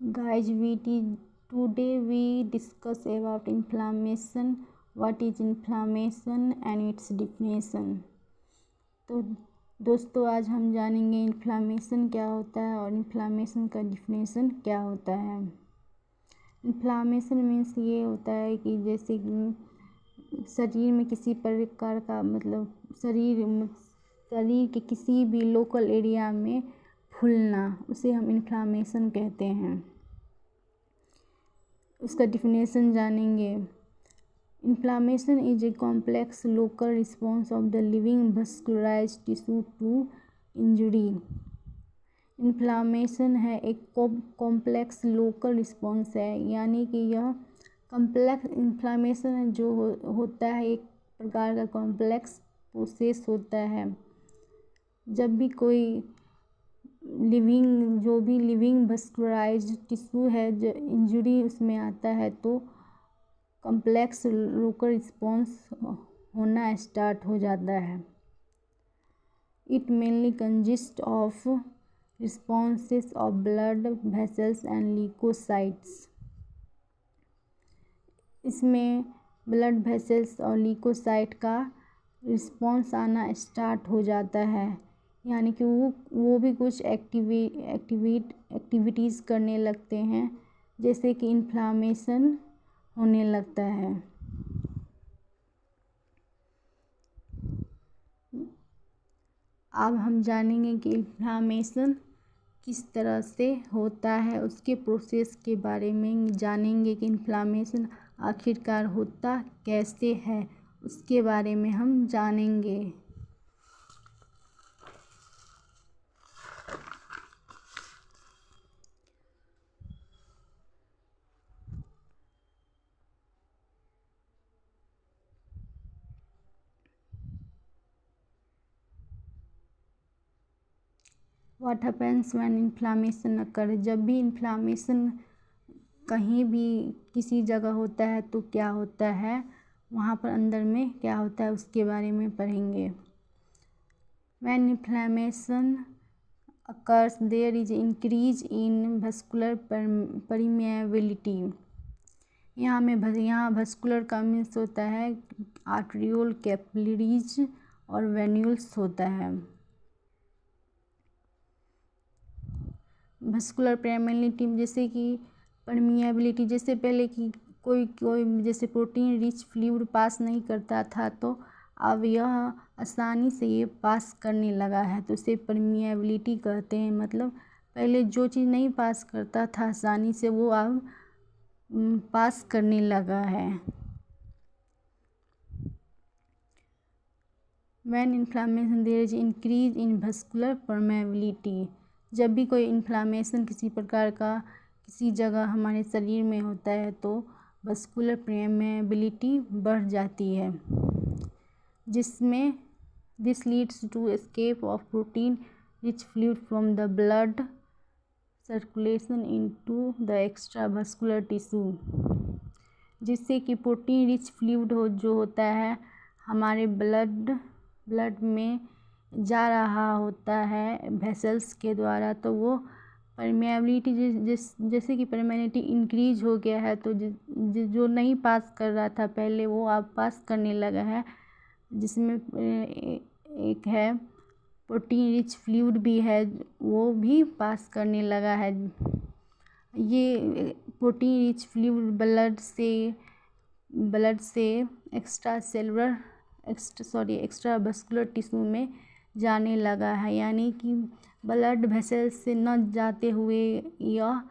Guys, today we discuss about inflammation, what is inflammation and its definition। तो दोस्तों, आज हम जानेंगे इन्फ्लामेशन क्या होता है और इन्फ्लामेशन का डिफिनेशन क्या होता है। इन्फ्लामेशन मीन्स ये होता है कि जैसे शरीर में किसी प्रकार का शरीर के किसी भी लोकल एरिया में फूलना, उसे हम इन्फ्लामेशन कहते हैं। उसका डिफिनेशन जानेंगे। Inflammation is a complex local response of the living vascularised tissue to injury. Inflammation है एक कॉम्प्लेक्स लोकल रिस्पॉन्स है, यानी कि यह कॉम्प्लेक्स इन्फ्लामेशन जो होता है एक प्रकार का कॉम्प्लेक्स प्रोसेस होता है। जब भी कोई लिविंग वस्कुलराइज्ड टिश्यू है जो इंजुरी उसमें आता है, तो कॉम्प्लेक्स लोकल रिस्पॉन्स होना स्टार्ट हो जाता है। It mainly consist of responses of blood vessels and leukocytes. इसमें ब्लड वेसल्स और ल्यूकोसाइट का रिस्पॉन्स आना स्टार्ट हो जाता है, यानी कि वो भी कुछ एक्टिविटीज़ करने लगते हैं, जैसे कि इन्फ्लामेशन होने लगता है। अब हम जानेंगे कि इन्फ्लामेशन किस तरह से होता है, उसके प्रोसेस के बारे में जानेंगे कि इन्फ्लामेशन आखिरकार होता कैसे है, उसके बारे में हम जानेंगे। What happens when inflammation occur? जब भी इन्फ्लामेशन कहीं भी किसी जगह होता है तो क्या होता है, वहाँ पर अंदर में क्या होता है उसके बारे में पढ़ेंगे। When inflammation occurs, there is increase in vascular permeability। यहाँ vascular का मीन्स होता है आर्टरियोल, कैपिलरीज और वेन्यूल्स होता है। वस्कुलर परमेबिलिटी जैसे कि परमिएबिलिटी, जैसे पहले कि कोई जैसे प्रोटीन रिच फ्लूइड पास नहीं करता था, तो अब यह आसानी से ये पास करने लगा है, तो इसे परमिएबिलिटी कहते हैं। मतलब पहले जो चीज़ नहीं पास करता था आसानी से, वो अब पास करने लगा है। When inflammation, there is increase in vascular permeability। जब भी कोई इन्फ्लामेशन किसी प्रकार का किसी जगह हमारे शरीर में होता है, तो वस्कुलर परमेबिलिटी बढ़ जाती है, जिसमें this leads to escape of protein rich fluid from the blood circulation into the extra vascular tissue. जिससे कि प्रोटीन रिच फ्लूइड जो होता है हमारे ब्लड में जा रहा होता है वेसल्स के द्वारा, तो वो परमेबिलिटी जैसे कि परमेबिलिटी इंक्रीज हो गया है, तो जो नहीं पास कर रहा था पहले, वो अब पास करने लगा है। जिसमें एक है प्रोटीन रिच फ्लूइड भी है, वो भी पास करने लगा है। ये प्रोटीन रिच फ्लूइड ब्लड से एक्स्ट्रा वस्कुलर टिश्यू में जाने लगा है, यानी कि ब्लड वेसल से न जाते हुए यह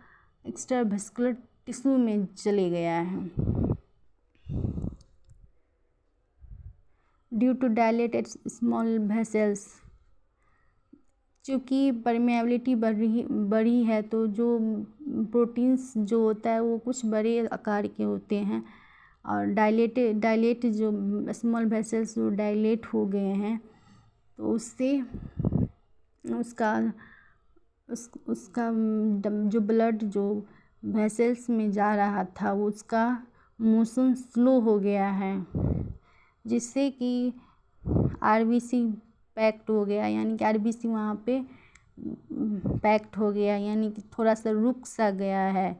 एक्स्ट्रा वस्कुलर टिश्यू में चले गया है। Due to dilated small vessels, चूँकि परमेबिलिटी बड़ी है, तो जो प्रोटीन्स जो होता है वो कुछ बड़े आकार के होते हैं, और डायलेट जो स्मॉल वेसल्स जो डायलेट हो गए हैं, तो उससे उसका जो ब्लड जो वेसल्स में जा रहा था, वो उसका मोशन स्लो हो गया है, जिससे कि आरबीसी पैक्ट हो गया, यानी कि आरबीसी वहाँ पे पैक्ट हो गया, यानी कि थोड़ा सा रुक सा गया है,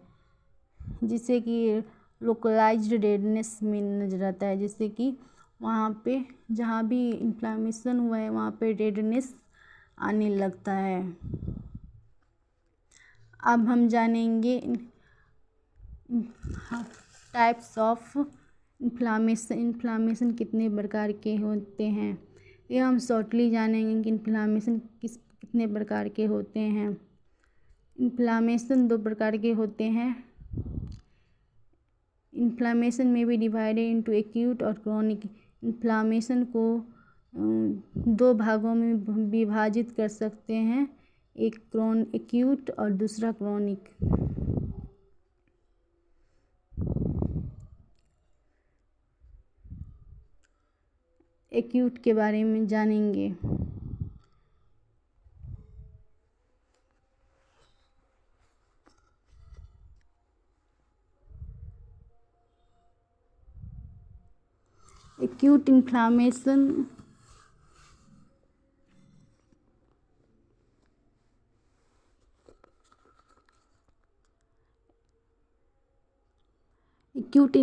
जिससे कि लोकलाइज्ड रेडनेस में नजर आता है, जिससे कि वहाँ पे जहाँ भी इन्फ्लामेशन हुआ है वहाँ पे रेडनेस आने लगता है। अब हम जानेंगे टाइप्स ऑफ इन्फ्लामेशन कितने प्रकार के होते हैं। यह हम शॉर्टली जानेंगे कि इन्फ्लामेशन कितने प्रकार के होते हैं। इन्फ्लामेशन 2 प्रकार के होते हैं। इन्फ्लामेशन में भी डिवाइडेड इनटू एक्यूट और क्रोनिक। इन्फ्लामेशन को 2 भागों में विभाजित कर सकते हैं, एक एक्यूट और दूसरा क्रोनिक। एक्यूट के बारे में जानेंगे। एक्यूट इन्फ्लामेशन एक्यूट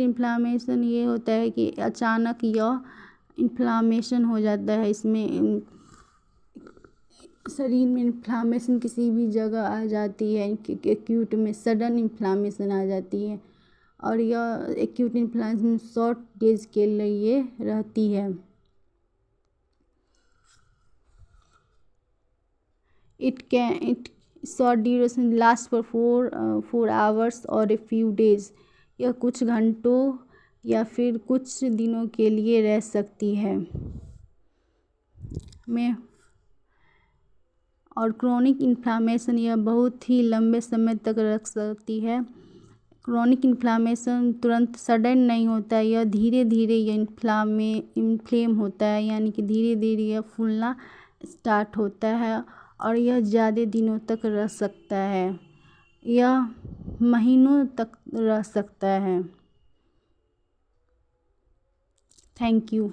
इन्फ्लामेशन ये होता है कि अचानक यह इन्फ्लामेशन हो जाता है। इसमें शरीर में इन्फ्लामेशन किसी भी जगह आ जाती है, एक्यूट में सडन इन्फ्लामेशन आ जाती है, और यह एक्यूट इन्फ्लामेशन शॉर्ट डेज के लिए रहती है। It short duration last for 4 hours और ए फ्यू डेज। यह कुछ घंटों या फिर कुछ दिनों के लिए रह सकती है। और क्रोनिक इन्फ्लामेशन यह बहुत ही लंबे समय तक रख सकती है। क्रोनिक इन्फ्लामेशन तुरंत सडन नहीं होता है, यह धीरे धीरे यह इन्फ्लेम होता है, यानी कि धीरे धीरे यह फूलना स्टार्ट होता है और यह ज़्यादा दिनों तक रह सकता है, यह महीनों तक रह सकता है। Thank you.